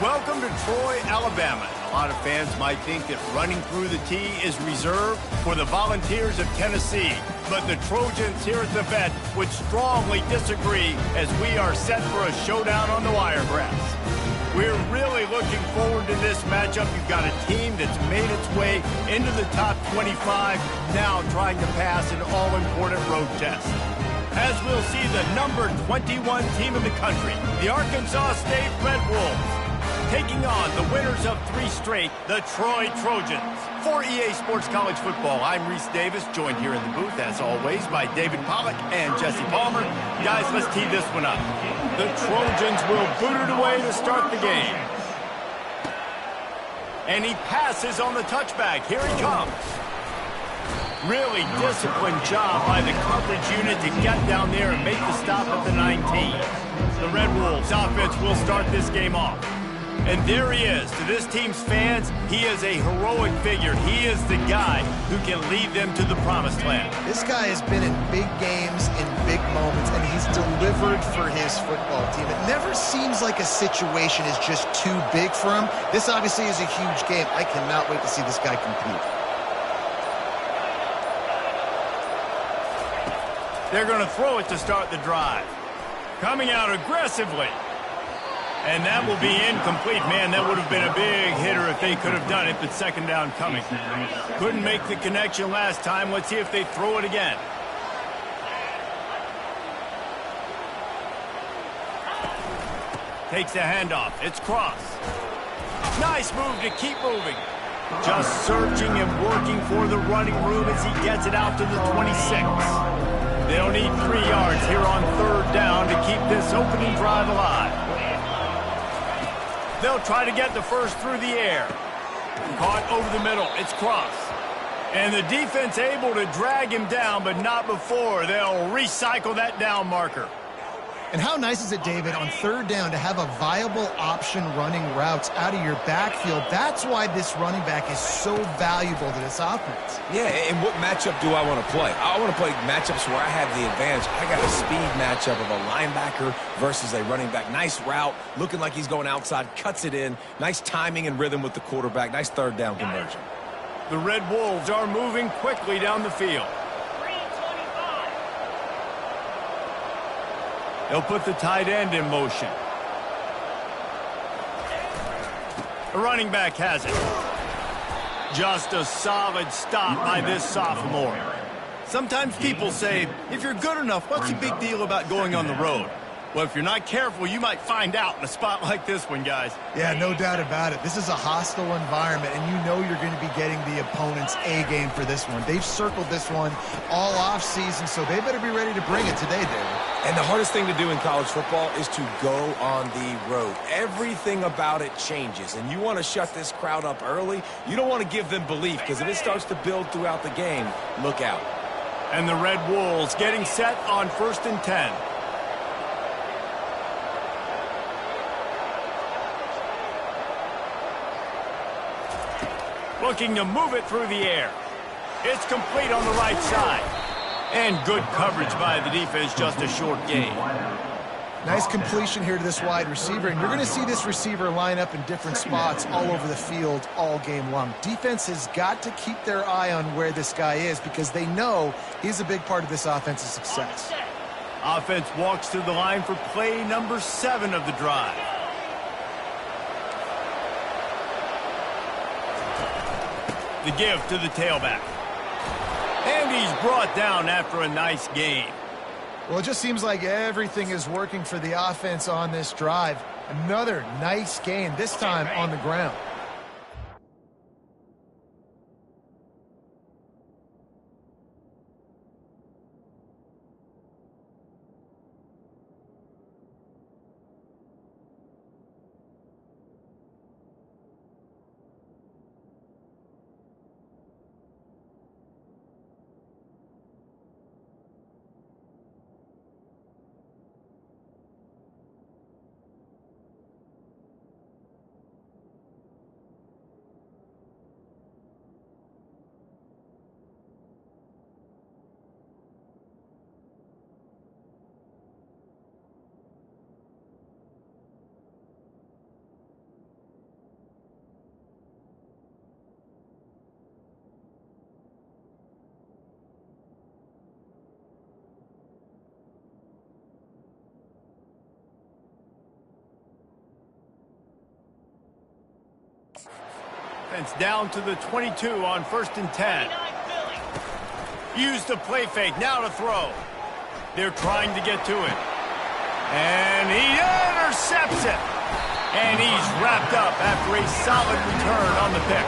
Welcome to Troy, Alabama. A lot of fans might think that running through the tee is reserved for the Volunteers of Tennessee. But the Trojans here at the vet would strongly disagree as we are set for a showdown on the wiregrass. We're really looking forward to this matchup. You've got a team that's made its way into the top 25, now trying to pass an all-important road test. As we'll see the number 21 team in the country, the Arkansas State Red Wolves, taking on the winners of 3 straight, the Troy Trojans. For EA Sports College Football, I'm Reese Davis, joined here in the booth, as always, by David Pollack and Jesse Palmer. Guys, let's tee this one up. The Trojans will boot it away to start the game. And he passes on the touchback. Here he comes. Really disciplined job by the coverage unit to get down there and make the stop at the 19. The Red Wolves offense will start this game off. And there he is. To this team's fans, he is a heroic figure. He is the guy who can lead them to the promised land. This guy has been in big games, in big moments, and he's delivered for his football team. It never seems like a situation is just too big for him. This obviously is a huge game. I cannot wait to see this guy compete. They're going to throw it to start the drive. Coming out aggressively. And that will be incomplete. Man, that would have been a big hitter if they could have done it, but second down coming. Couldn't make the connection last time. Let's see if they throw it again. Takes the handoff. It's cross. Nice move to keep moving. Just searching and working for the running room as he gets it out to the 26. They'll need 3 yards here on third down to keep this opening drive alive. They'll try to get the first through the air. Caught over the middle. It's cross. And the defense able to drag him down, but not before. They'll recycle that down marker. And how nice is it, David, on third down to have a viable option running routes out of your backfield? That's why this running back is so valuable to this offense. Yeah, and what matchup do I want to play? I want to play matchups where I have the advantage. I got a speed matchup of a linebacker versus a running back. Nice route, looking like he's going outside, cuts it in. Nice timing and rhythm with the quarterback. Nice third down conversion. The Red Wolves are moving quickly down the field. They'll put the tight end in motion. The running back has it. Just a solid stop by this sophomore. Sometimes people say, if you're good enough, what's the big deal about going on the road? Well, if you're not careful, you might find out in a spot like this one, guys. Yeah, no doubt about it. This is a hostile environment, and you know you're going to be getting the opponent's A game for this one. They've circled this one all offseason, so they better be ready to bring it today, David. And the hardest thing to do in college football is to go on the road. Everything about it changes, and you want to shut this crowd up early. You don't want to give them belief, because if it starts to build throughout the game, look out. And the Red Wolves getting set on 1st and 10. Looking to move it through the air. It's complete on the right side. And good coverage by the defense, just a short gain. Nice completion here to this wide receiver, and you're going to see this receiver line up in different spots all over the field all game long. Defense has got to keep their eye on where this guy is because they know he's a big part of this offense's success. Offense walks to the line for play number 7 of the drive. The give to the tailback. And he's brought down after a nice gain. Well, it just seems like everything is working for the offense on this drive. Another nice gain, this time on the ground. offense down to the 22 on 1st and 10. Use the play fake, now to throw. They're trying to get to it. And he intercepts it. And he's wrapped up after a solid return on the pick.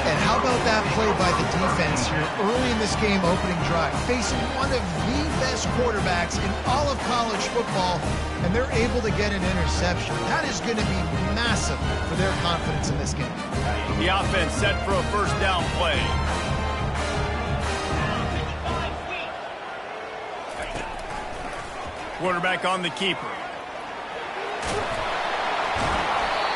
And how about that play by the defense here early in this game opening drive, facing one of the best quarterbacks in all of college football, and they're able to get an interception. That is going to be massive for their confidence in this game. The offense set for a first down play. Quarterback on the keeper.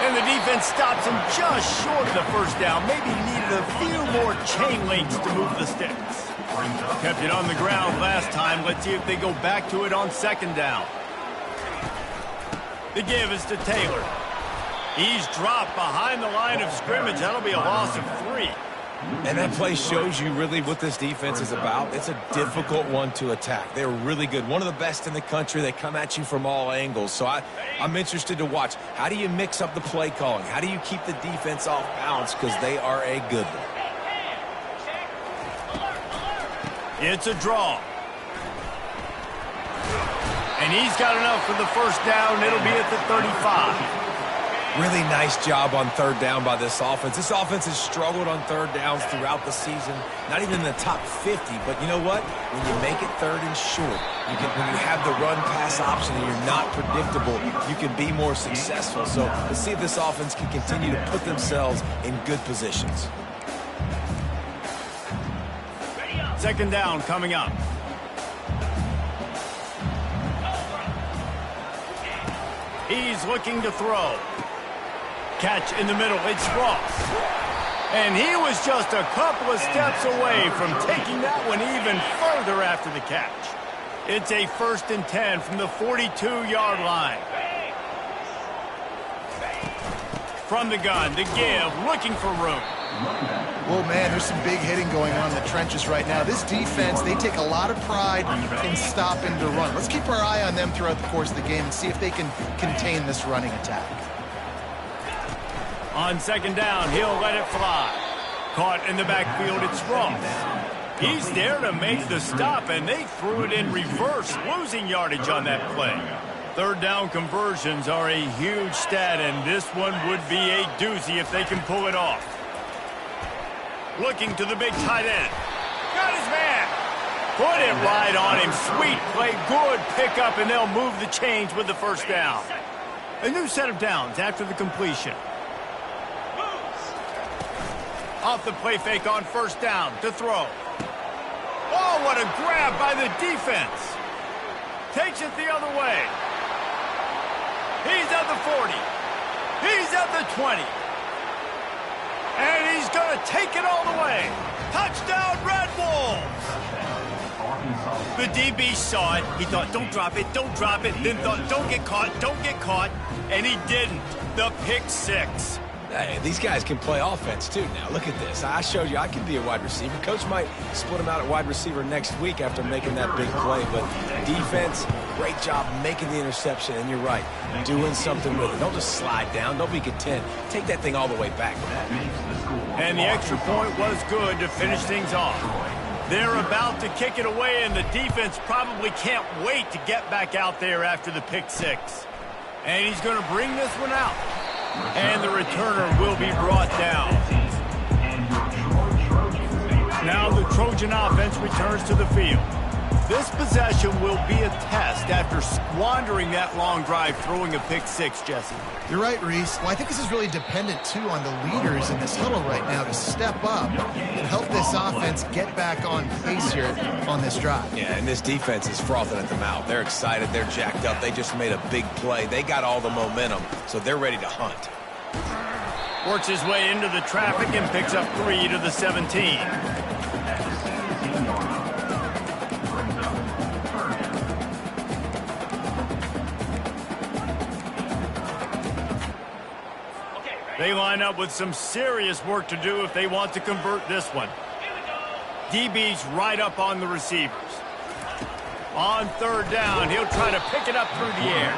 And the defense stops him just short of the first down. Maybe needed a few more chain links to move the sticks. Kept it on the ground last time. Let's see if they go back to it on 2nd down. The give is to Taylor. He's dropped behind the line of scrimmage. That'll be a loss of 3. And that play shows you really what this defense is about. It's a difficult one to attack. They're really good. One of the best in the country. They come at you from all angles. So I'm interested to watch. How do you mix up the play calling? How do you keep the defense off balance? Because they are a good one. It's a draw. And he's got enough for the first down. It'll be at the 35. Really nice job on 3rd down by this offense. This offense has struggled on 3rd downs throughout the season. Not even in the top 50, but you know what? When you make it 3rd and short, when you have the run-pass option and you're not predictable, you can be more successful. So let's see if this offense can continue to put themselves in good positions. 2nd down coming up. He's looking to throw. Catch in the middle, it's Ross. And he was just a couple of steps away from taking that one even further after the catch. It's a 1st and 10 from the 42-yard line. From the gun, the give, looking for room. Well, man, there's some big hitting going on in the trenches right now. This defense, they take a lot of pride in stopping the run. Let's keep our eye on them throughout the course of the game and see if they can contain this running attack. On 2nd down, he'll let it fly. Caught in the backfield, it's Ross. He's there to make the stop, and they threw it in reverse, losing yardage on that play. 3rd down conversions are a huge stat, and this one would be a doozy if they can pull it off. Looking to the big tight end. Got his man. Put it right on him. Sweet play, good pickup, and they'll move the chains with the first down. A new set of downs after the completion. Off the play fake on 1st down to throw. Oh, what a grab by the defense. Takes it the other way. He's at the 40. He's at the 20. And he's going to take it all the way. Touchdown, Red Wolves. The DB saw it. He thought, don't drop it, don't drop it. Then thought, don't get caught. And he didn't. The pick 6. Hey, these guys can play offense, too, now. Look at this. I showed you I can be a wide receiver. Coach might split him out at wide receiver next week after making that big play. But defense, great job making the interception. And you're right, doing something with it. Don't just slide down. Don't be content. Take that thing all the way back. And the extra point was good to finish things off. They're about to kick it away, and the defense probably can't wait to get back out there after the pick 6. And he's going to bring this one out. And the returner will be brought down. Now the Trojan offense returns to the field. This possession will be a test after squandering that long drive throwing a pick 6, Jesse. You're right, Reese. Well, I think this is really dependent, too, on the leaders in this huddle right now to step up and help this offense get back on pace here on this drive. Yeah, and this defense is frothing at the mouth. They're excited. They're jacked up. They just made a big play. They got all the momentum, so they're ready to hunt. Works his way into the traffic and picks up 3 to the 17. They line up with some serious work to do if they want to convert this one. DB's right up on the receivers. On 3rd down, he'll try to pick it up through the air.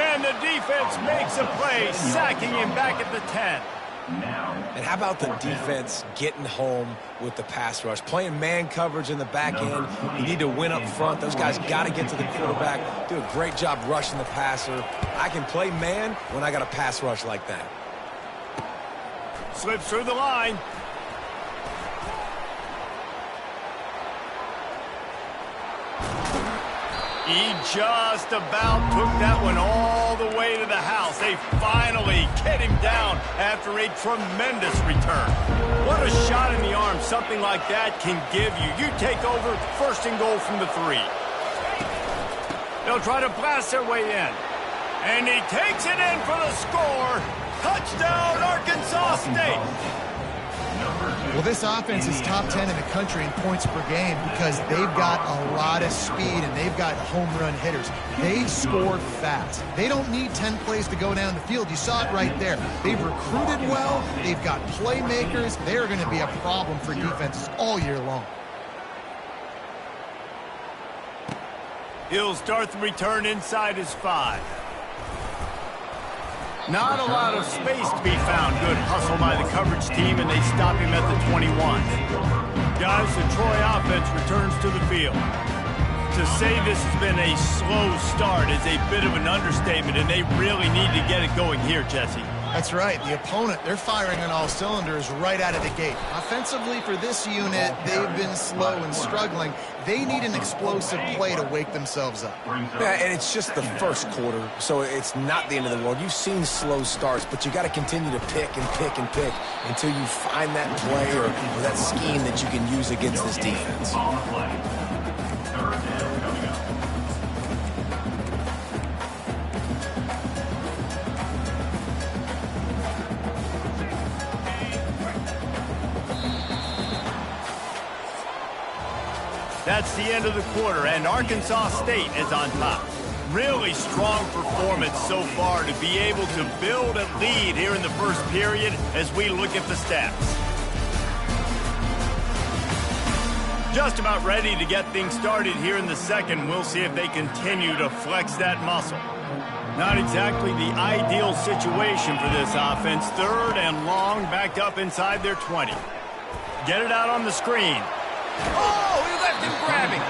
And the defense makes a play, sacking him back at the 10. And how about the defense getting home with the pass rush? Playing man coverage in the back end. You need to win up front. Those guys got to get to the quarterback. Do a great job rushing the passer. I can play man when I got a pass rush like that. Slips through the line. He just about took that one all the way to the house. They finally get him down after a tremendous return. What a shot in the arm something like that can give you. You take over, first and goal from the 3. They'll try to blast their way in. And he takes it in for the score. Touchdown, Arkansas State. Well, this offense is top 10 in the country in points per game because they've got a lot of speed and they've got home run hitters. They score fast. They don't need 10 plays to go down the field. You saw it right there. They've recruited well. They've got playmakers. They're going to be a problem for defenses all year long. He'll start the return inside his 5. Not a lot of space to be found. Good hustle by the coverage team, and they stop him at the 21. Guys, the Troy offense returns to the field. To say this has been a slow start is a bit of an understatement, and they really need to get it going here, Jesse. That's right. The opponent, they're firing on all cylinders right out of the gate. Offensively, for this unit, they've been slow and struggling. They need an explosive play to wake themselves up. Yeah, and it's just the first quarter, so it's not the end of the world. You've seen slow starts, but you got to continue to pick and pick and pick until you find that play or that scheme that you can use against this defense. That's the end of the quarter, and Arkansas State is on top. Really strong performance so far to be able to build a lead here in the first period as we look at the stats. Just about ready to get things started here in the second. We'll see if they continue to flex that muscle. Not exactly the ideal situation for this offense. 3rd and long, backed up inside their 20. Get it out on the screen. Oh, he left him grabbing.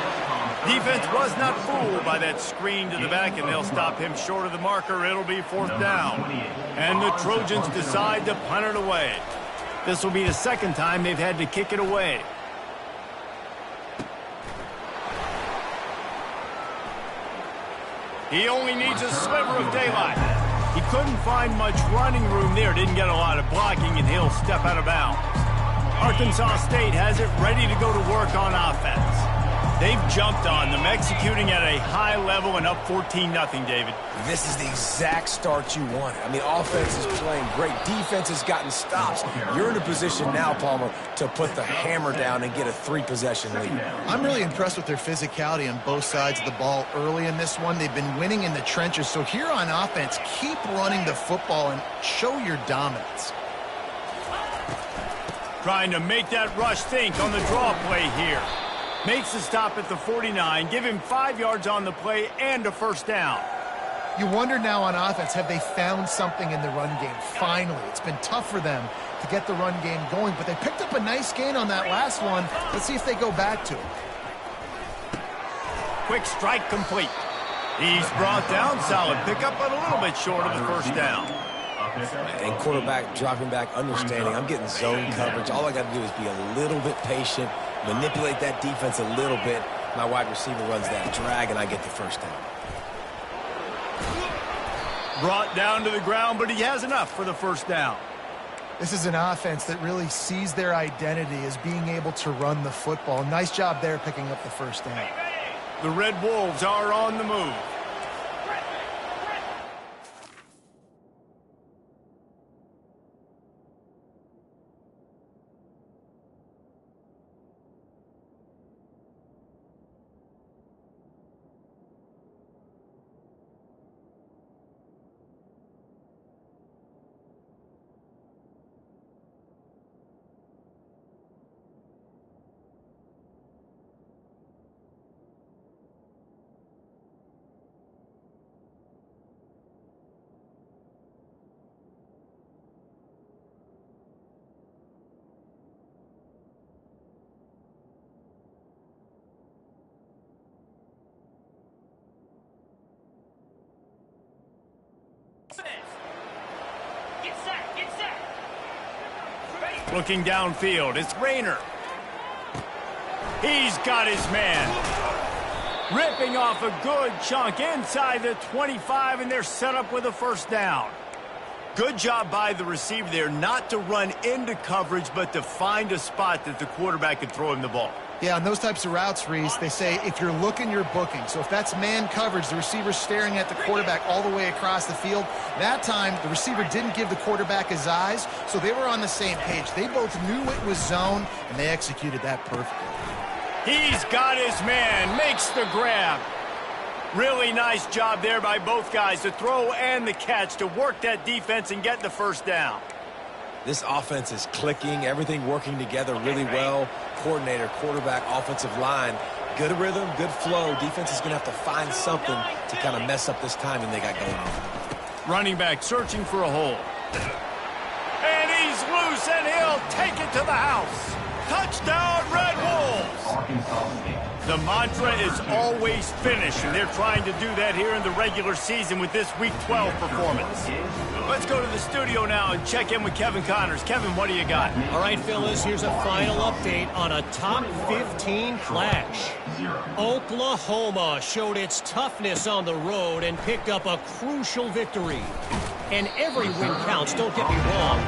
Defense was not fooled by that screen to the back, and they'll stop him short of the marker. It'll be 4th down. And the Trojans decide to punt it away. This will be the second time they've had to kick it away. He only needs a sliver of daylight. He couldn't find much running room there. Didn't get a lot of blocking, and he'll step out of bounds. Arkansas State has it ready to go to work on offense. They've jumped on them, executing at a high level and up 14-0, David. This is the exact start you wanted. I mean, offense is playing great. Defense has gotten stops. You're in a position now, Palmer, to put the hammer down and get a 3-possession lead. I'm really impressed with their physicality on both sides of the ball early in this one. They've been winning in the trenches. So here on offense, keep running the football and show your dominance. Trying to make that rush think on the draw play here. Makes the stop at the 49. Give him 5 yards on the play and a 1st down. You wonder now on offense, have they found something in the run game? Finally, it's been tough for them to get the run game going, but they picked up a nice gain on that last one. Let's see if they go back to it. Quick strike complete. He's brought down. Solid pickup, but a little bit short of the 1st down. And quarterback dropping back, understanding I'm getting zone coverage. All I got to do is be a little bit patient, manipulate that defense a little bit. My wide receiver runs that drag, and I get the 1st down. Brought down to the ground, but he has enough for the 1st down. This is an offense that really sees their identity as being able to run the football. Nice job there picking up the 1st down. The Red Wolves are on the move. Looking downfield, it's Rayner. He's got his man. Ripping off a good chunk inside the 25, and they're set up with a first down. Good job by the receiver there not to run into coverage, but to find a spot that the quarterback could throw him the ball. Yeah, on those types of routes, Reese, they say if you're looking, you're booking. So if that's man coverage, the receiver's staring at the quarterback all the way across the field. That time, the receiver didn't give the quarterback his eyes, so they were on the same page. They both knew it was zone, and they executed that perfectly. He's got his man, makes the grab. Really nice job there by both guys, the throw and the catch, to work that defense and get the first down. This offense is clicking, everything working together really well. Coordinator, quarterback, offensive line, good rhythm, good flow. Defense is going to have to find something to kind of mess up this timing they got going on. Running back searching for a hole. And he's loose, and he'll take it to the house. Touchdown, Red Wolves! The mantra is always finish, and they're trying to do that here in the regular season with this Week 12 performance. Let's go to the studio now and check in with Kevin Connors. Kevin, what do you got? All right, Phyllis, here's a final update on a top 15 clash. Oklahoma showed its toughness on the road and picked up a crucial victory. And every win counts, don't get me wrong,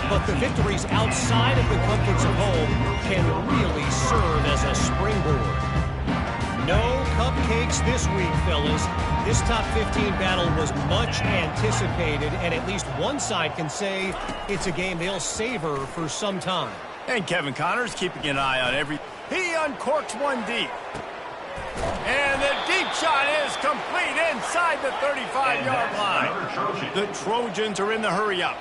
but the victories outside of the comforts of home can really serve as a springboard. No cupcakes this week, fellas. This top 15 battle was much anticipated, and at least one side can say it's a game they'll savor for some time. And Kevin Connors keeping an eye on every... He uncorks one deep. And the deep shot is complete inside the 35-yard line. The Trojans are in the hurry-up.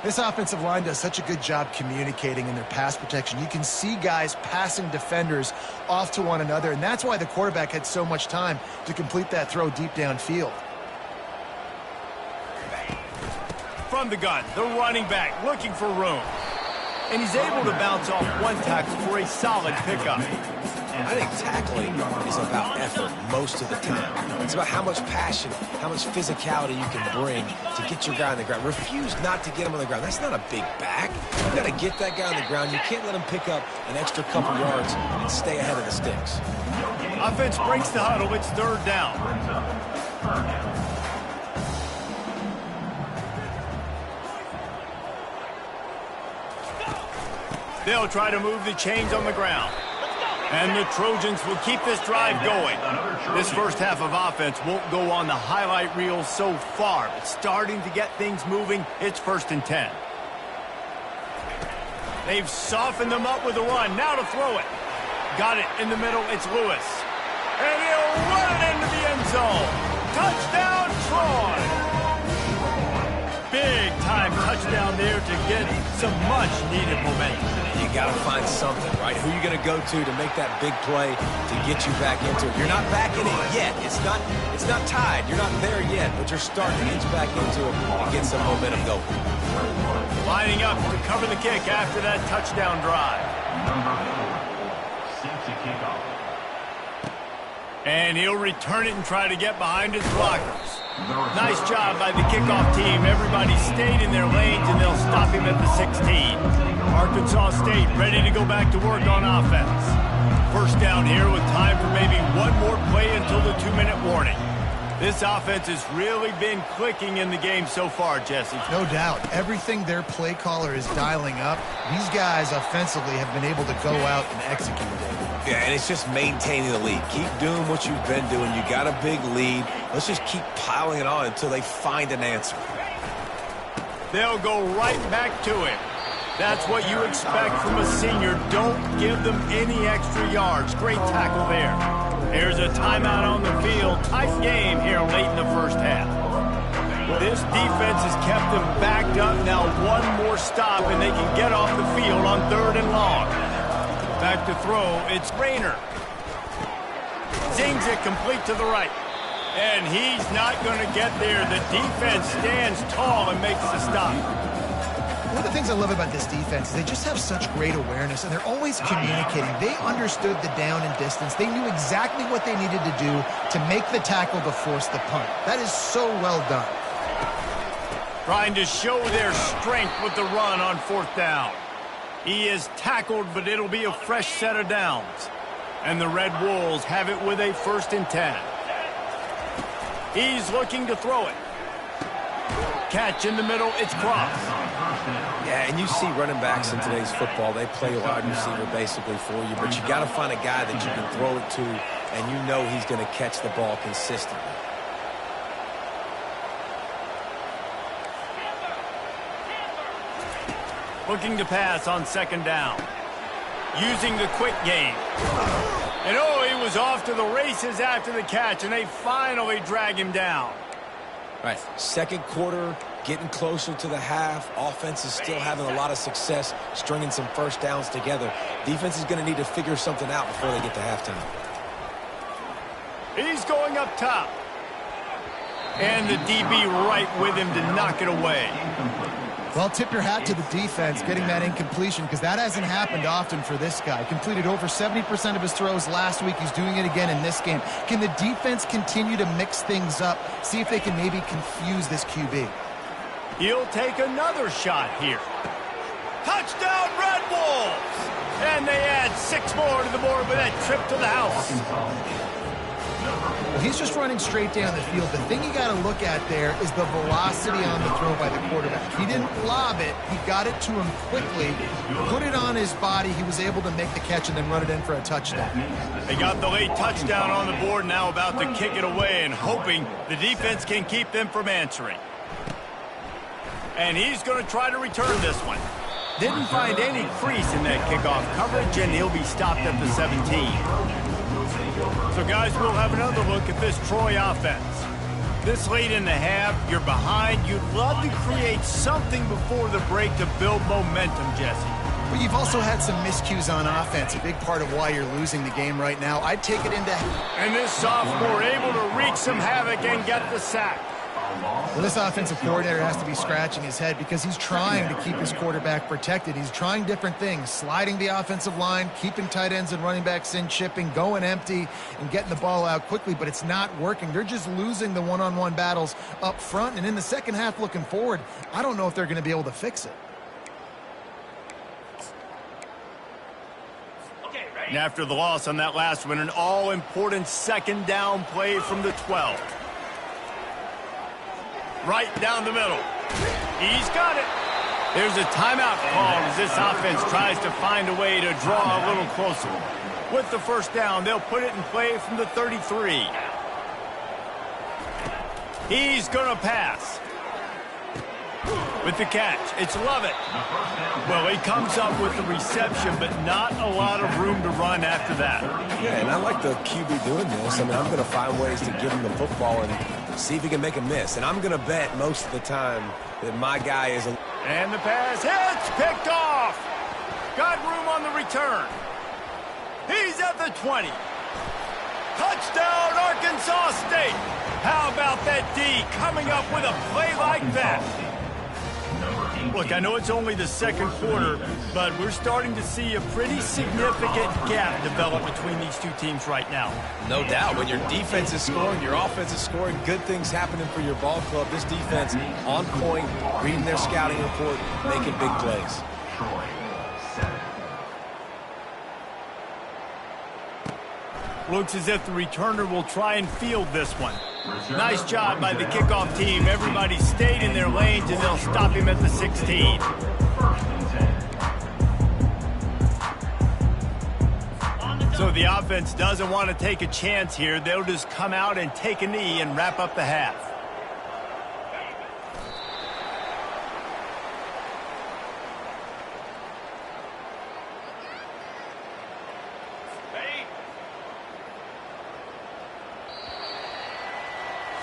This offensive line does such a good job communicating in their pass protection. You can see guys passing defenders off to one another, and that's why the quarterback had so much time to complete that throw deep downfield. From the gun, the running back looking for room. And he's able to bounce off one tackle for a solid pickup. I think tackling is about effort most of the time. It's about how much passion, how much physicality you can bring to get your guy on the ground. Refuse not to get him on the ground. That's not a big back. You got to get that guy on the ground. You can't let him pick up an extra couple yards and stay ahead of the sticks. Offense breaks the huddle. It's third down. They'll try to move the chains on the ground. And the Trojans will keep this drive going. This first half of offense won't go on the highlight reel so far, but starting to get things moving. It's 1st and 10. They've softened them up with a run. Now to throw it. Got it in the middle. It's Lewis. And he'll run it into the end zone. Touchdown, Troy. Big-time touchdown there to get some much-needed momentum. You got to find something, right? Who are you going to go to make that big play to get you back into it? You're not back in it yet. It's not tied. You're not there yet, but you're starting to inch back into it and get some momentum going. Lining up to cover the kick after that touchdown drive. And he'll return it and try to get behind his blockers. Nice job by the kickoff team. Everybody stayed in their lanes, and they'll stop him at the 16. Arkansas State ready to go back to work on offense. First down here with time for maybe one more play until the 2-minute warning. This offense has really been clicking in the game so far, Jesse. No doubt. Everything their play caller is dialing up, these guys offensively have been able to go out and execute it. Yeah, and it's just maintaining the lead. Keep doing what you've been doing. You got a big lead. Let's just keep piling it on until they find an answer. They'll go right back to it. That's what you expect from a senior. Don't give them any extra yards. Great tackle there. Here's a timeout on the field. Tight game here late in the first half. This defense has kept them backed up. Now one more stop, and they can get off the field on 3rd and long. Back to throw, it's Rayner. Zings it complete to the right. And he's not going to get there. The defense stands tall and makes the stop. One of the things I love about this defense is they just have such great awareness, and they're always communicating. They understood the down and distance. They knew exactly what they needed to do to make the tackle to force the punt. That is so well done. Trying to show their strength with the run on 4th down. He is tackled, but it'll be a fresh set of downs. And the Red Wolves have it with a 1st and 10. He's looking to throw it. Catch in the middle, it's crossed. Yeah, and you see running backs in today's football, they play wide receiver basically for you, but you got to find a guy that you can throw it to, and you know he's going to catch the ball consistently. Looking to pass on 2nd down. Using the quick game. And oh, he was off to the races after the catch, and they finally drag him down. Right, 2nd quarter, getting closer to the half. Offense is still having a lot of success stringing some 1st downs together. Defense is going to need to figure something out before they get to halftime. He's going up top. And the DB right with him to knock it away. Well, tip your hat to the defense getting that incompletion, because that hasn't happened often for this guy. Completed over 70% of his throws last week. He's doing it again in this game. Can the defense continue to mix things up? See if they can maybe confuse this QB. He'll take another shot here. Touchdown, Red Wolves! And they add 6 more to the board with that trip to the house. Well, he's just running straight down the field. The thing you got to look at there is the velocity on the throw by the quarterback. He didn't lob it. He got it to him quickly, put it on his body. He was able to make the catch and then run it in for a touchdown. They got the late touchdown on the board, now about to kick it away and hoping the defense can keep them from answering. And he's going to try to return this one. Didn't find any crease in that kickoff coverage, and he'll be stopped at the 17. So, guys, we'll have another look at this Troy offense. This late in the half, you're behind. You'd love to create something before the break to build momentum, Jesse. But you've also had some miscues on offense, a big part of why you're losing the game right now. I'd take it into... And this sophomore able to wreak some havoc and get the sack. Well, this offensive coordinator has to be scratching his head because he's trying to keep his quarterback protected. He's trying different things, sliding the offensive line, keeping tight ends and running backs in, chipping, going empty, and getting the ball out quickly, but it's not working. They're just losing the one-on-one battles up front, and in the second half looking forward, I don't know if they're going to be able to fix it. And after the loss on that last one, an all-important 2nd down play from the 12. Right down the middle. He's got it. There's a timeout called as this offense tries to find a way to draw a little closer. With the 1st down, they'll put it in play from the 33. He's going to pass. With the catch, it's Lovett. Well, he comes up with the reception, but not a lot of room to run after that. Yeah, and I like the QB doing this. I mean, I'm going to find ways to give him the football and see if he can make a miss. And I'm going to bet most of the time that my guy is a... And the pass hits, picked off. Got room on the return. He's at the 20. Touchdown, Arkansas State. How about that D coming up with a play like that? Look, I know it's only the 2nd quarter, but we're starting to see a pretty significant gap develop between these two teams right now. No doubt. When your defense is scoring, your offense is scoring, good things happening for your ball club. This defense on point, reading their scouting report, making big plays. Looks as if the returner will try and field this one. Nice job by the kickoff team. Everybody stayed in their lanes, and they'll stop him at the 16. So the offense doesn't want to take a chance here. They'll just come out and take a knee and wrap up the half.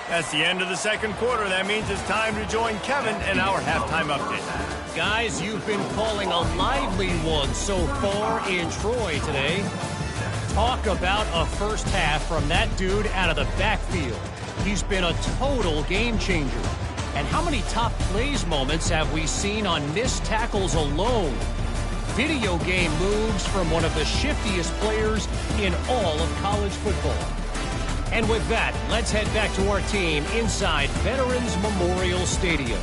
That's the end of the 2nd quarter. That means it's time to join Kevin in our halftime update. Guys, you've been calling a lively one so far in Troy today. Talk about a first half from that dude out of the backfield. He's been a total game changer. And how many top plays moments have we seen on missed tackles alone? Video game moves from one of the shiftiest players in all of college football. And with that, let's head back to our team inside Veterans Memorial Stadium.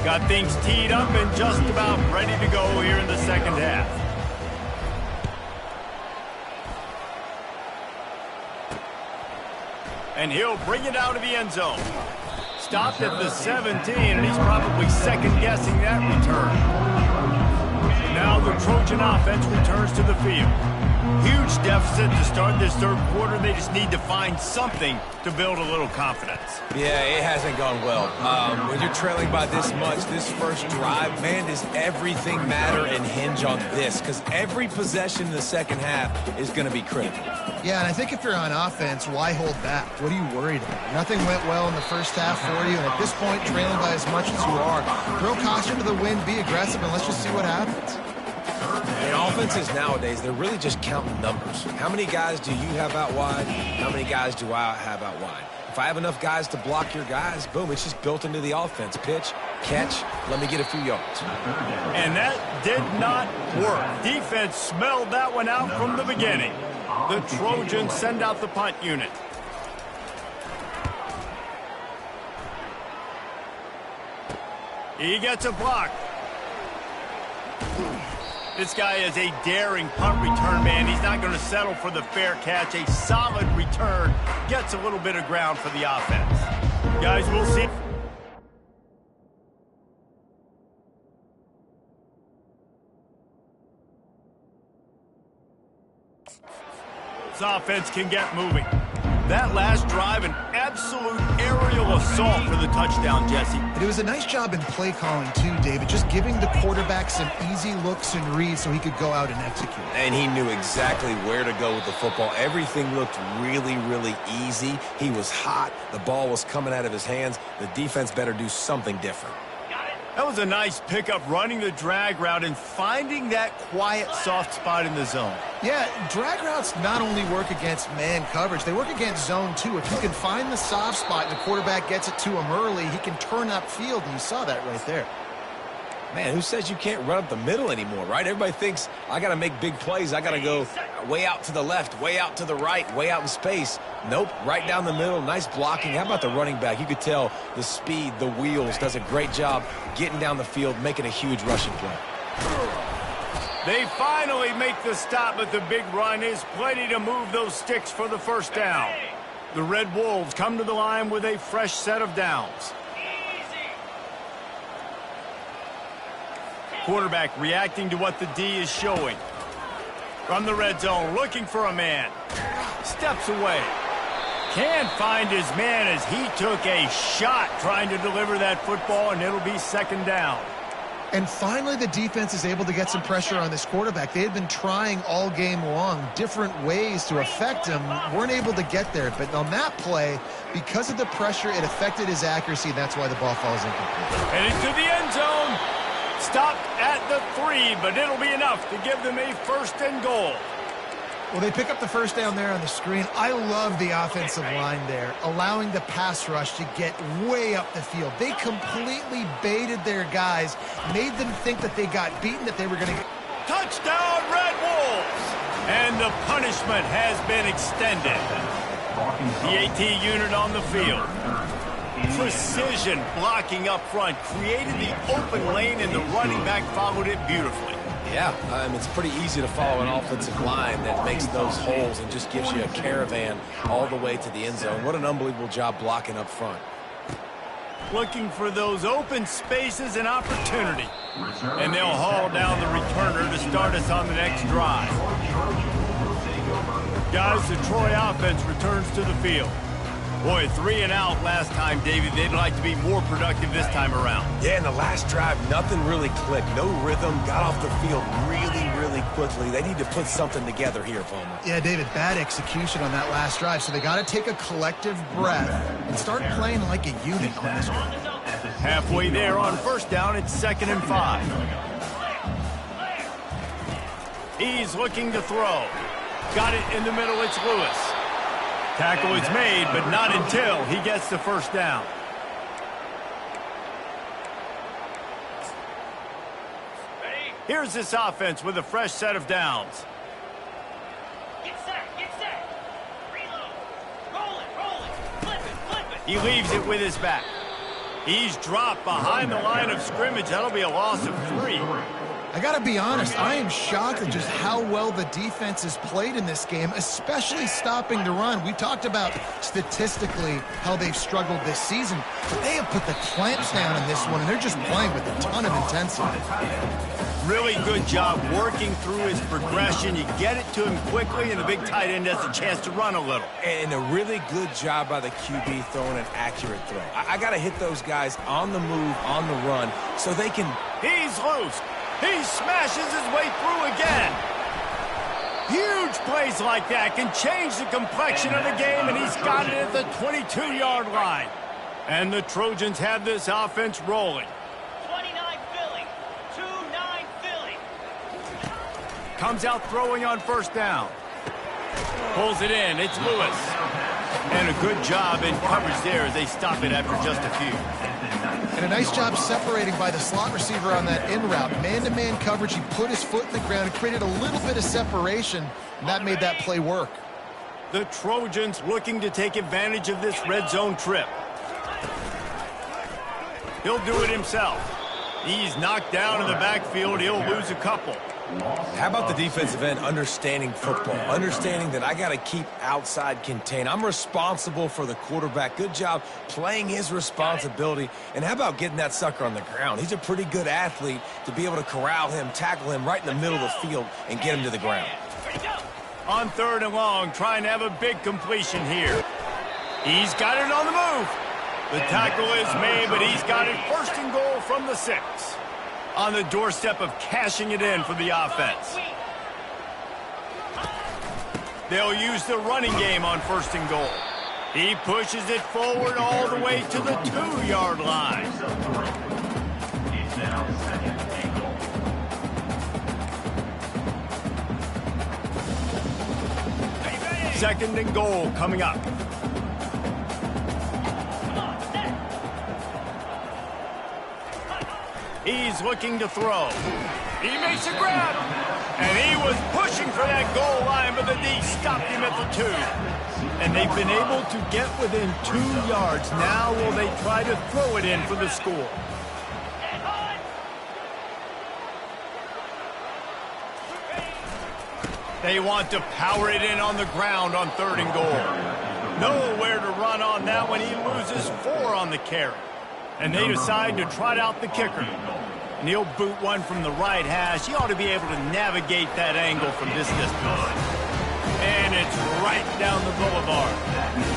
Got things teed up and just about ready to go here in the second half. And he'll bring it out of the end zone. Stopped at the 17, and he's probably second-guessing that return. Now the Trojan offense returns to the field. Huge deficit to start this third quarter. They just need to find something to build a little confidence. Yeah, it hasn't gone well. When you're trailing by this much, this first drive, man, does everything matter and hinge on this? Because every possession in the second half is going to be critical. Yeah, and I think if you're on offense, why hold back? What are you worried about? Nothing went well in the first half for you, and at this point, trailing by as much as you are, throw caution to the wind, be aggressive, and let's just see what happens. And offenses nowadays, they're really just counting numbers. How many guys do you have out wide? How many guys do I have out wide? If I have enough guys to block your guys, boom, it's just built into the offense. Pitch, catch, let me get a few yards. And that did not work. Defense smelled that one out from the beginning. The Trojans send out the punt unit. He gets a block. This guy is a daring punt return man. He's not going to settle for the fair catch. A solid return gets a little bit of ground for the offense. Guys, we'll see. This offense can get moving. That last drive, an absolute aerial assault for the touchdown, Jesse. It was a nice job in play calling, too, David, just giving the quarterback some easy looks and reads so he could go out and execute. And he knew exactly where to go with the football. Everything looked really, really easy. He was hot. The ball was coming out of his hands. The defense better do something different. That was a nice pickup, running the drag route and finding that quiet, soft spot in the zone. Yeah, drag routes not only work against man coverage, they work against zone, too. If you can find the soft spot and the quarterback gets it to him early, he can turn upfield, and you saw that right there. Man, who says you can't run up the middle anymore, right? Everybody thinks I got to make big plays. I got to go way out to the left, way out to the right, way out in space. Nope, right down the middle. Nice blocking. How about the running back? You could tell the speed, the wheels, does a great job getting down the field, making a huge rushing play. They finally make the stop, but the big run is plenty to move those sticks for the first down. The Red Wolves come to the line with a fresh set of downs. Quarterback reacting to what the D is showing. From the red zone, looking for a man. Steps away. Can't find his man as he took a shot trying to deliver that football, and it'll be second down. And finally, the defense is able to get some pressure on this quarterback. They had been trying all game long different ways to affect him. Weren't able to get there. But on that play, because of the pressure, it affected his accuracy, and that's why the ball falls incomplete. And into the end zone. Stopped at the 3, but it'll be enough to give them a first and goal. Well, they pick up the first down there on the screen. I love the offensive line there, allowing the pass rush to get way up the field. They completely baited their guys, made them think that they got beaten, that they were going to get... Touchdown, Red Wolves! And the punishment has been extended. The AT unit on the field. Precision blocking up front, created the open lane, and the running back followed it beautifully. Yeah, it's pretty easy to follow an offensive line that makes those holes and just gives you a caravan all the way to the end zone. What an unbelievable job blocking up front. Looking for those open spaces and opportunity. And they'll haul down the returner to start us on the next drive. Guys, the Troy offense returns to the field. Boy, 3 and out last time, David. They'd like to be more productive this time around. Yeah, in the last drive, nothing really clicked. No rhythm, got off the field really, really quickly. They need to put something together here, Palmer. Yeah, David, bad execution on that last drive. So they got to take a collective breath and start playing like a unit on this one. Halfway there on first down, it's 2nd and 5. He's looking to throw. Got it in the middle, it's Lewis. Tackle is made, but not until he gets the first down. Here's this offense with a fresh set of downs. Get set. Reload. Roll it. Flip it. He leaves it with his back. He's dropped behind the line of scrimmage. That'll be a loss of 3. I got to be honest, I am shocked at just how well the defense has played in this game, especially stopping the run. We talked about statistically how they've struggled this season, but they have put the clamps down in this one, and they're just playing with a ton of intensity. Really good job working through his progression. You get it to him quickly, and the big tight end has a chance to run a little. And a really good job by the QB throwing an accurate throw. I got to hit those guys on the move, on the run, so they can... He's loose. He smashes his way through again. Huge plays like that can change the complexion of the game, and he's got it at the 22-yard line. And the Trojans have this offense rolling. 29 Philly. 2-9 Philly. Comes out throwing on first down. Pulls it in. It's Lewis. And a good job in coverage there as they stop it after just a few. And a nice job separating by the slot receiver on that in route. Man-to-man coverage, he put his foot in the ground and created a little bit of separation, and that made that play work. The Trojans looking to take advantage of this red zone trip. He'll do it himself. He's knocked down in the backfield. He'll lose a couple. How about the defensive end understanding football, understanding that I got to keep outside contained. I'm responsible for the quarterback. Good job playing his responsibility. And how about getting that sucker on the ground? He's a pretty good athlete to be able to corral him, tackle him right in the middle of the field and get him to the ground. On 3rd and long, trying to have a big completion here. He's got it on the move. The tackle is made, but he's got it 1st and goal from the 6. On the doorstep of cashing it in for the offense. They'll use the running game on 1st and goal. He pushes it forward all the way to the 2-yard line. Second and goal coming up. He's looking to throw. He makes a grab. And he was pushing for that goal line, but the D stopped him at the 2. And they've been able to get within 2 yards. Now will they try to throw it in for the score? They want to power it in on the ground on 3rd and goal. Nowhere to run on that one. He loses 4 on the carry. And they decide to trot out the kicker. And he'll boot one from the right hash. He ought to be able to navigate that angle from this distance. And it's right down the boulevard.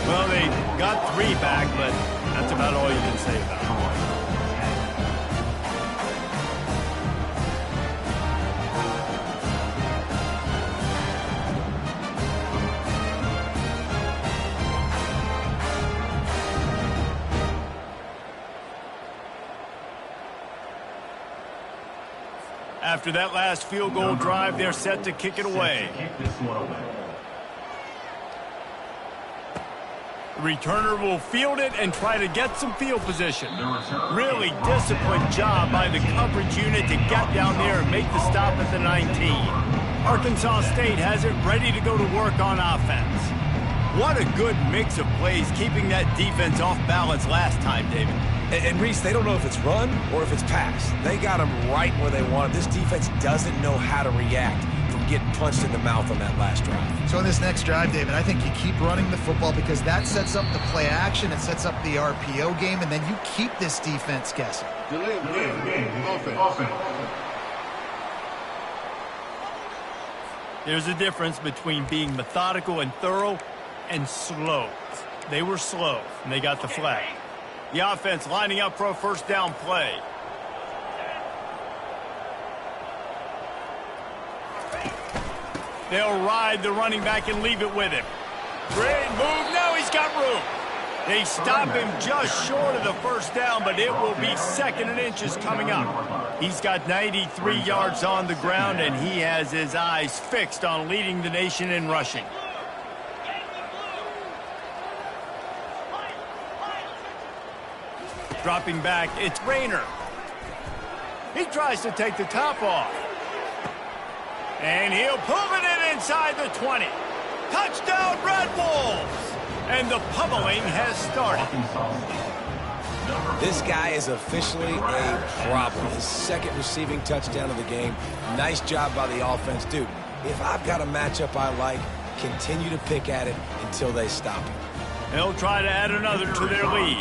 Well, they got 3 back, but that's about all you can say about it. After that last field goal drive, they're set to kick it away. The returner will field it and try to get some field position. Really disciplined job by the coverage unit to get down there and make the stop at the 19. Arkansas State has it ready to go to work on offense. What a good mix of plays, keeping that defense off balance last time, David. And Reese, they don't know if it's run or if it's pass. They got them right where they want it. This defense doesn't know how to react from getting punched in the mouth on that last drive. So in this next drive, David, I think you keep running the football because that sets up the play action, it sets up the RPO game, and then you keep this defense guessing. There's a difference between being methodical and thorough and slow. They were slow, and they got the flag. The offense lining up for a 1st down play. They'll ride the running back and leave it with him. Great move. Now he's got room. They stop him just short of the 1st down, but it will be 2nd and inches coming up. He's got 93 yards on the ground, and he has his eyes fixed on leading the nation in rushing. Dropping back, it's Rayner. He tries to take the top off. And he'll pull it in inside the 20. Touchdown, Red Wolves! And the pummeling has started. This guy is officially a problem. His second receiving touchdown of the game. Nice job by the offense. Dude, if I've got a matchup I like, continue to pick at it until they stop it. They'll try to add another to their lead.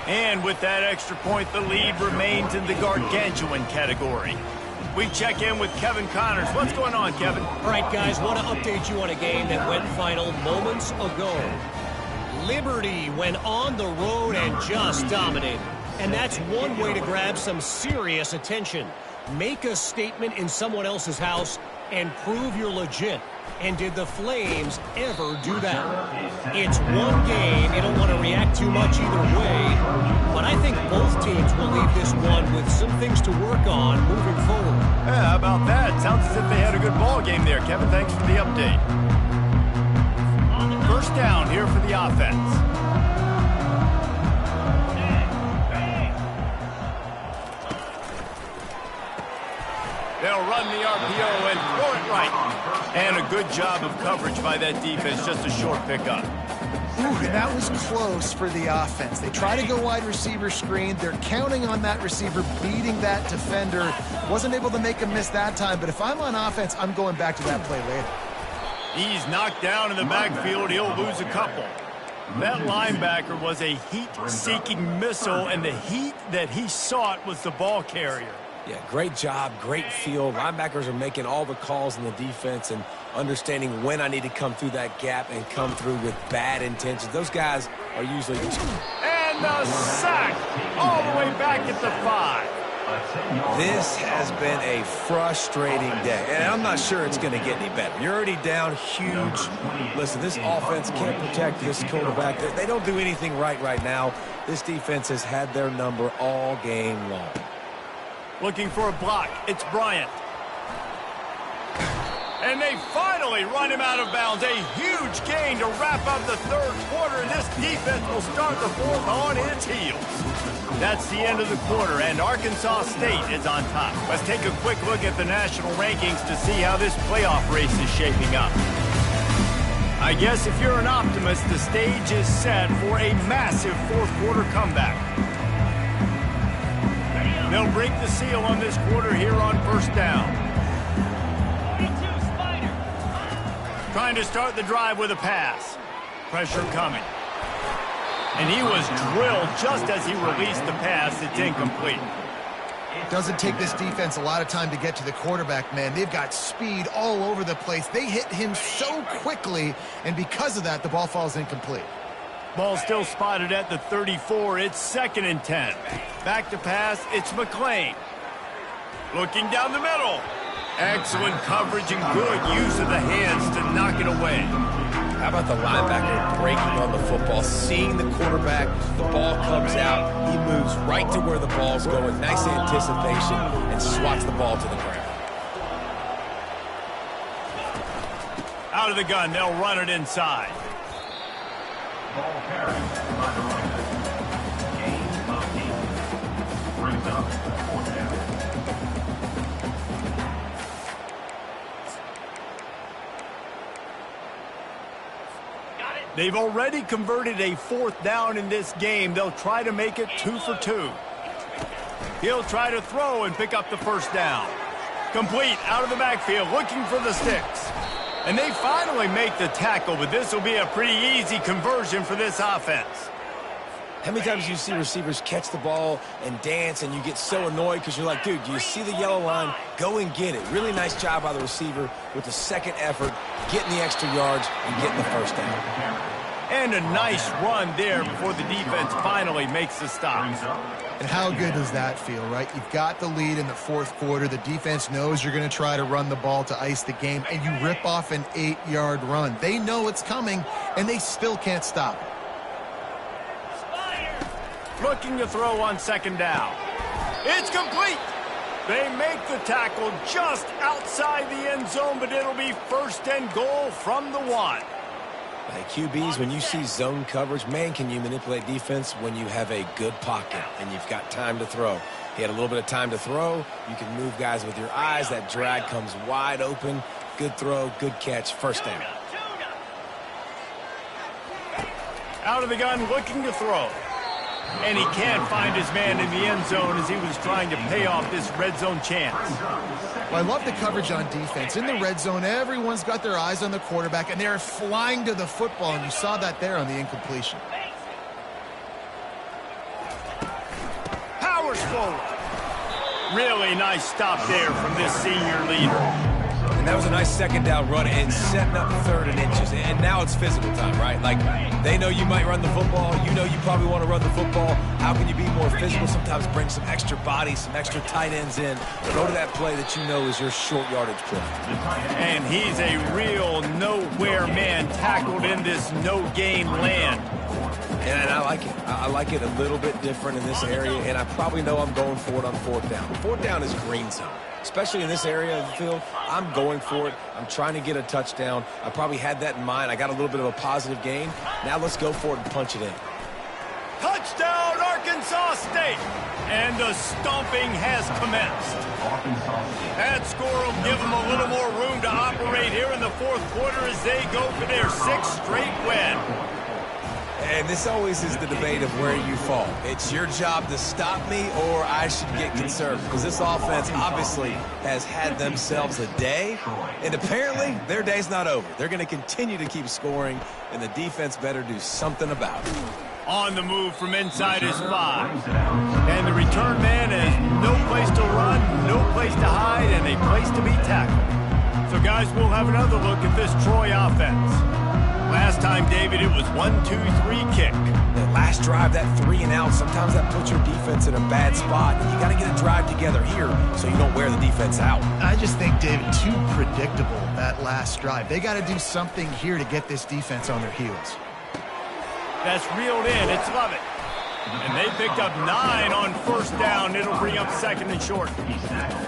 And with that extra point, the lead remains in the gargantuan category. We check in with Kevin Connors. What's going on, Kevin? All right, guys, want to update you on a game that went final moments ago. Liberty went on the road and just dominated. And that's one way to grab some serious attention. Make a statement in someone else's house and prove you're legit. And did the Flames ever do that? It's one game. You don't want to react too much either way. But I think both teams will leave this one with some things to work on moving forward. Yeah, how about that? Sounds as if they had a good ball game there, Kevin. Thanks for the update. First down here for the offense. They'll run the RPO and throw it right. And a good job of coverage by that defense. Just a short pickup. Ooh, and that was close for the offense. They try to go wide receiver screen. They're counting on that receiver beating that defender. Wasn't able to make a miss that time, but if I'm on offense, I'm going back to that play later. He's knocked down in the backfield. He'll lose a couple. That linebacker was a heat-seeking missile, and the heat that he sought was the ball carrier. Yeah, great job, great feel. Linebackers are making all the calls in the defense and understanding when I need to come through that gap and come through with bad intentions. Those guys are usually... And the sack all the way back at the 5. This has been a frustrating day, and I'm not sure it's going to get any better. You're already down huge. Listen, this offense can't protect this quarterback. They don't do anything right now. This defense has had their number all game long. Looking for a block. It's Bryant. And they finally run him out of bounds. A huge gain to wrap up the third quarter. This defense will start the fourth on its heels. That's the end of the quarter, and Arkansas State is on top. Let's take a quick look at the national rankings to see how this playoff race is shaping up. I guess if you're an optimist, the stage is set for a massive fourth quarter comeback. They'll break the seal on this quarter here on first down. 42 Spider. Trying to start the drive with a pass. Pressure coming. And he was drilled just as he released the pass. It's incomplete. Doesn't take this defense a lot of time to get to the quarterback, man. They've got speed all over the place. They hit him so quickly, and because of that, the ball falls incomplete. Ball still spotted at the 34. It's 2nd and 10. Back to pass. It's McClain. Looking down the middle. Excellent coverage and good use of the hands to knock it away. How about the linebacker breaking on the football, seeing the quarterback, the ball comes out, he moves right to where the ball's going, nice anticipation, and swats the ball to the ground. Out of the gun, they'll run it inside. Ball carried by the running back. Gain of 8. Brings up 4th down. They've already converted a 4th down in this game. They'll try to make it 2 for 2. He'll try to throw and pick up the first down. Complete out of the backfield, looking for the sticks. And they finally make the tackle, but this will be a pretty easy conversion for this offense. How many times do you see receivers catch the ball and dance and you get so annoyed because you're like, dude, do you see the yellow line? Go and get it. Really nice job by the receiver with the second effort, getting the extra yards and getting the first down. And a nice run there before the defense finally makes the stop. And how good does that feel, right? You've got the lead in the 4th quarter. The defense knows you're going to try to run the ball to ice the game, and you rip off an 8-yard run. They know it's coming, and they still can't stop it. Looking to throw on 2nd down. It's complete. They make the tackle just outside the end zone, but it'll be 1st and goal from the 1. Hey, QBs, when you see zone coverage, man, can you manipulate defense when you have a good pocket and you've got time to throw. He had a little bit of time to throw. You can move guys with your eyes. That drag comes wide open. Good throw, good catch, first down. Out of the gun, looking to throw. And he can't find his man in the end zone as he was trying to pay off this red zone chance. Well, I love the coverage on defense. In the red zone, everyone's got their eyes on the quarterback, and they're flying to the football, and you saw that there on the incompletion. Powers forward. Really nice stop there from this senior leader. And that was a nice second down run and setting up 3rd and inches. And now it's physical time, right? Like, they know you might run the football. You know you probably want to run the football. How can you be more physical? Sometimes bring some extra bodies, some extra tight ends in. Go to that play that you know is your short yardage play. And he's a real nowhere man tackled in this no-gain land. And I like it. I like it a little bit different in this area, and I probably know I'm going for it on 4th down. 4th down is green zone. Especially in this area of the field, I'm going for it. I'm trying to get a touchdown. I probably had that in mind. I got a little bit of a positive gain. Now let's go for it and punch it in. Touchdown, Arkansas State! And the stomping has commenced. That score will give them a little more room to operate here in the 4th quarter as they go for their 6th straight win. And this always is the debate of where you fall. It's your job to stop me or I should get conservative. Because this offense obviously has had themselves a day. And apparently their day's not over. They're going to continue to keep scoring. And the defense better do something about it. On the move from inside his 5. And the return man has no place to run, no place to hide, and a place to be tackled. So guys, we'll have another look at this Troy offense. Last time, David, it was 1-2-3 kick. That last drive, that 3 and out, sometimes that puts your defense in a bad spot. And you got to get a drive together here so you don't wear the defense out. I just think, David, too predictable, that last drive. They got to do something here to get this defense on their heels. That's reeled in. It's Lovett. And they picked up 9 on 1st down. It'll bring up 2nd and short.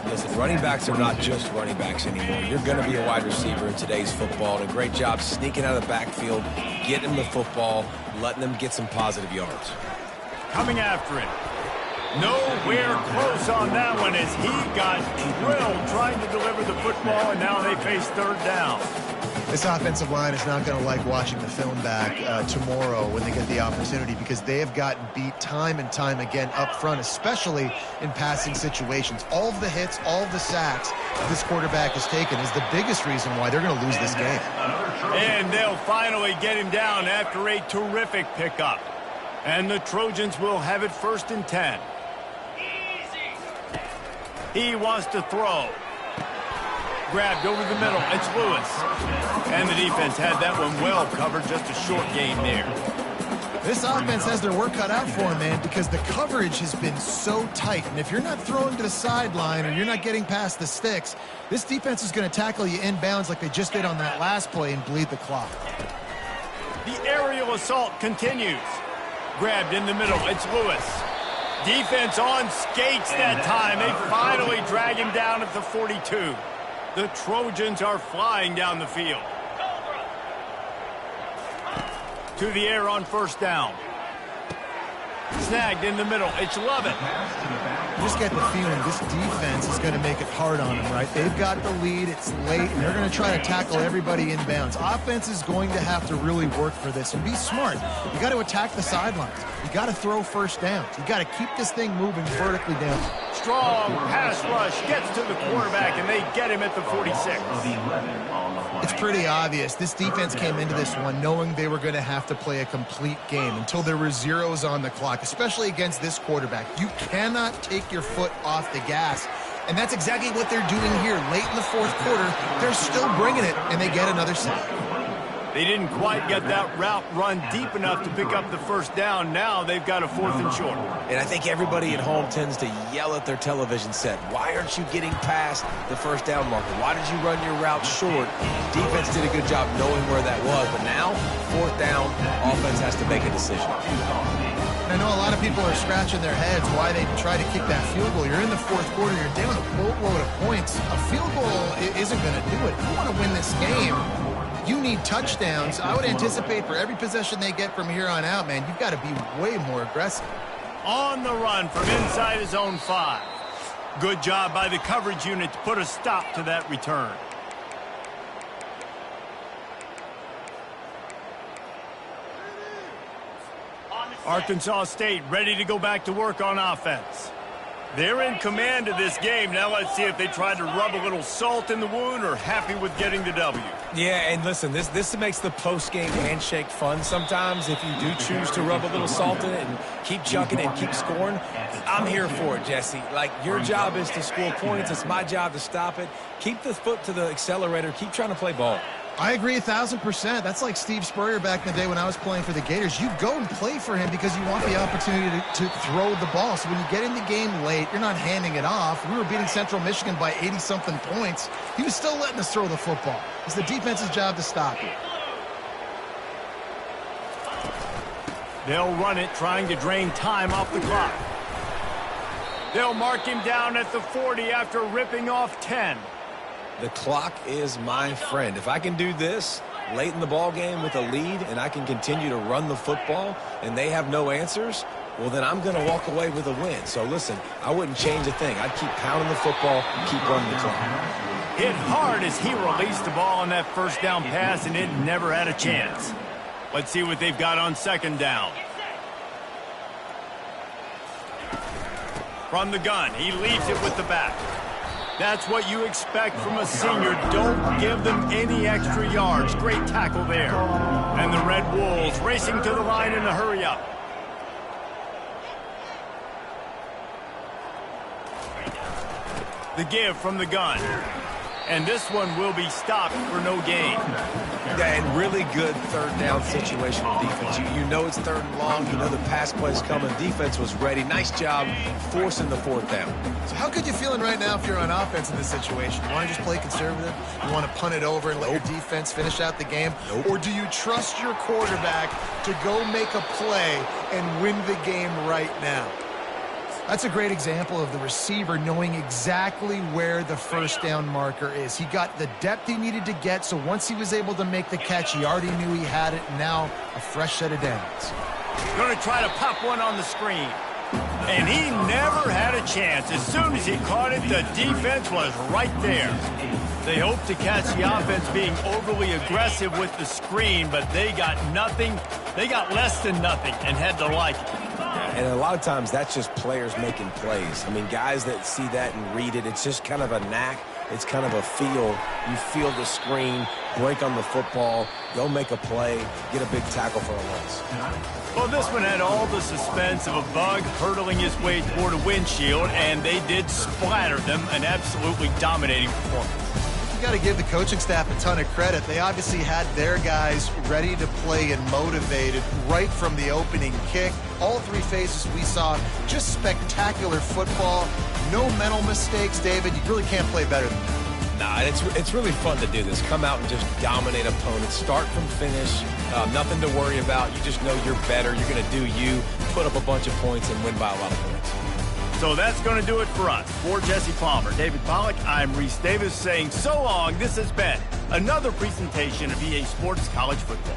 Listen, running backs are not just running backs anymore. You're going to be a wide receiver in today's football. And a great job sneaking out of the backfield, getting them the football, letting them get some positive yards. Coming after it. Nowhere close on that one as he got drilled trying to deliver the football, and now they face 3rd down. This offensive line is not going to like watching the film back tomorrow when they get the opportunity because they have gotten beat time and time again up front, especially in passing situations. All of the hits, all of the sacks this quarterback has taken is the biggest reason why they're going to lose this game. And they'll finally get him down after a terrific pickup. And the Trojans will have it 1st and 10. He wants to throw. Grabbed over the middle. It's Lewis. And the defense had that one well covered. Just a short gain there. This offense has their work cut out for them, man, because the coverage has been so tight. And if you're not throwing to the sideline or you're not getting past the sticks, this defense is going to tackle you inbounds like they just did on that last play and bleed the clock. The aerial assault continues. Grabbed in the middle. It's Lewis. Defense on skates that time. They finally drag him down at the 42. The Trojans are flying down the field. To the air on 1st down. Snagged in the middle. It's Lovett. You just get the feeling this defense is going to make it hard on them, right? They've got the lead. It's late, and they're going to try to tackle everybody inbounds. Offense is going to have to really work for this and be smart. You got to attack the sidelines. You got to throw 1st downs. You got to keep this thing moving vertically down. Strong pass rush gets to the quarterback, and they get him at the 46. It's pretty obvious. This defense came into this one knowing they were going to have to play a complete game until there were zeros on the clock, especially against this quarterback. You cannot take your foot off the gas, and that's exactly what they're doing here. Late in the 4th quarter, they're still bringing it, and they get another sack. They didn't quite get that route run deep enough to pick up the 1st down. Now they've got a 4th and short. And I think everybody at home tends to yell at their television set. Why aren't you getting past the 1st down marker? Why did you run your route short? Defense did a good job knowing where that was. But now, 4th down, offense has to make a decision. I know a lot of people are scratching their heads why they try to kick that field goal. You're in the 4th quarter. You're down a boatload of points. A field goal isn't going to do it. You want to win this game, you need touchdowns. I would anticipate for every possession they get from here on out, man, you've got to be way more aggressive. On the run from inside his own 5. Good job by the coverage unit to put a stop to that return. Arkansas State ready to go back to work on offense. They're in command of this game. Now let's see if they try to rub a little salt in the wound or happy with getting the W. Yeah, and listen, this makes the post-game handshake fun sometimes. If you do choose to rub a little salt in it and keep chucking and keep scoring, I'm here for it, Jesse. Like, your job is to score points. It's my job to stop it. Keep the foot to the accelerator. Keep trying to play ball. I agree 1,000%. That's like Steve Spurrier back in the day when I was playing for the Gators. You go and play for him because you want the opportunity to throw the ball. So when you get in the game late, you're not handing it off. We were beating Central Michigan by 80-something points. He was still letting us throw the football. It's the defense's job to stop it. They'll run it, trying to drain time off the clock. They'll mark him down at the 40 after ripping off 10. The clock is my friend. If I can do this late in the ball game with a lead and I can continue to run the football and they have no answers, well, then I'm going to walk away with a win. So, listen, I wouldn't change a thing. I'd keep pounding the football, keep running the clock. Hit hard as he released the ball on that first down pass, and it never had a chance. Let's see what they've got on second down. From the gun, he leaves it with the back. That's what you expect from a senior. Don't give them any extra yards. Great tackle there. And the Red Wolves racing to the line in a hurry-up. The give from the gun. And this one will be stopped for no gain. Yeah, and really good third down situation on defense. You know it's third and long. You know the pass play's coming. Defense was ready. Nice job forcing the fourth down. So how good you feeling right now if you're on offense in this situation? You want to just play conservative? You want to punt it over and let your defense finish out the game? Nope. Or do you trust your quarterback to go make a play and win the game right now? That's a great example of the receiver knowing exactly where the first down marker is. He got the depth he needed to get, so once he was able to make the catch, he already knew he had it. Now a fresh set of downs. Going to try to pop one on the screen. And he never had a chance. As soon as he caught it, the defense was right there. They hoped to catch the offense being overly aggressive with the screen, but they got nothing. They got less than nothing and had to like it. And a lot of times that's just players making plays. I mean, guys that see that and read it, it's just kind of a knack. It's kind of a feel. You feel the screen, break on the football, go make a play, get a big tackle for a loss. Well, this one had all the suspense of a bug hurtling his way toward a windshield, and they did splatter them, an absolutely dominating performance. Got to give the coaching staff a ton of credit. They obviously had their guys ready to play and motivated right from the opening kick. All three phases we saw, just spectacular football. No mental mistakes, David. You really can't play better than that. Nah, it's really fun to do this. Come out and just dominate opponents. Start from finish. Nothing to worry about. You just know you're better. You're going to do you, put up a bunch of points, and win by a lot of points. So that's going to do it for us. For Jesse Palmer, David Pollack, I'm Reese Davis saying so long. This has been another presentation of EA Sports College Football.